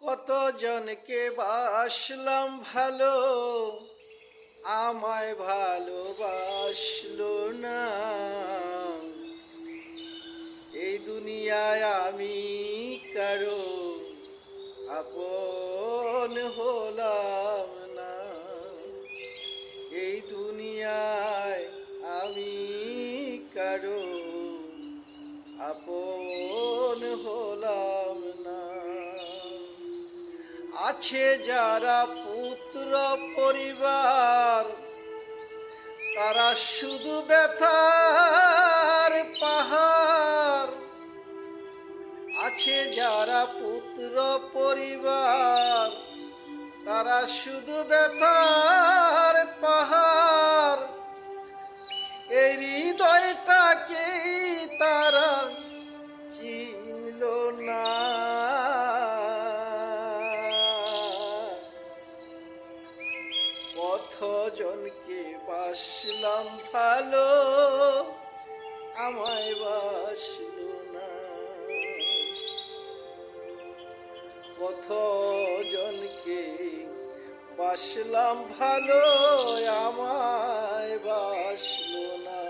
কতজনকে বাসলাম ভালো, আমায় ভালোবাসলো না। এই দুনিয়ায় আমি কারো আপন হলাম না। এই দুনিয়ায় আমি কারো আপন হলাম না। আছে যারা পুত্র পরিবার, তারা শুধু ব্যথার পাহাড়। আছে যারা পুত্র পরিবার, তারা শুধু ব্যথার পাহাড়। এই হৃদয়টাকে তারা চিনল না। কতজনকে বাসলাম ভালো, আমায় বাসলো না। কতজনকে বাসলাম ভালো, আমায় বাসলো না।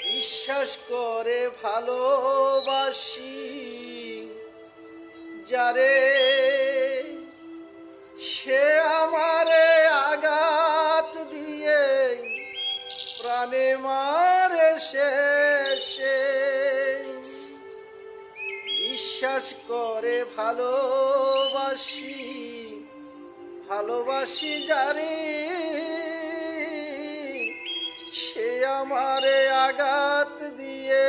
বিশ্বাস করে ভালোবাসি যারে, সে আমারে আঘাত দিয়ে প্রাণে মারে শেষে। বিশ্বাস করে ভালোবাসি যারে, সে আমারে আঘাত দিয়ে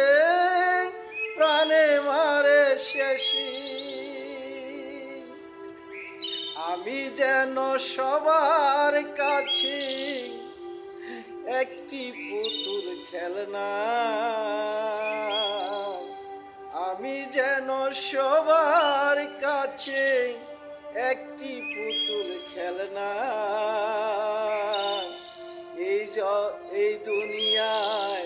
প্রাণে মারে শেষে। আমি যেন সবার কাছে একটি পুতুল খেলনা। আমি যেন সবার কাছে একটি পুতুল খেলনা। এই দুনিয়ায়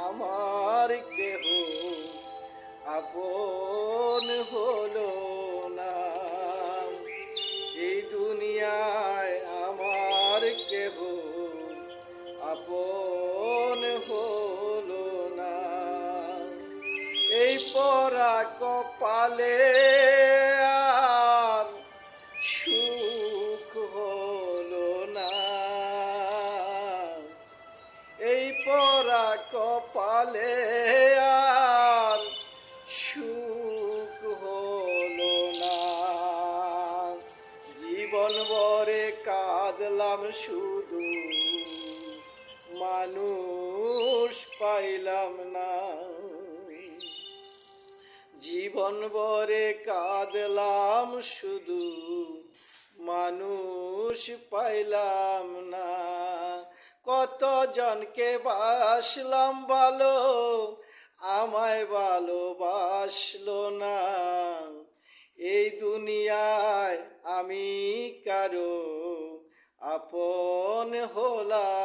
আমার কেহ আপন হলো না। এই দুনিয়ায় আমার কেহ আপন হলো না। এই পরা কপালে আর সুখ হলো না। এই পরা কপালে আর সুখ হলো না। জীবন ভরে কাঁদলাম শুধু, মানুষ পাইলাম না। জীবন ভরে কাঁদলাম শুধু, মানুষ পাইলাম না। কতজনকে বাসলাম ভালো, আমায় ভালোবাসলো না। এই দুনিয়ায় আমি কারো আপন হলাম।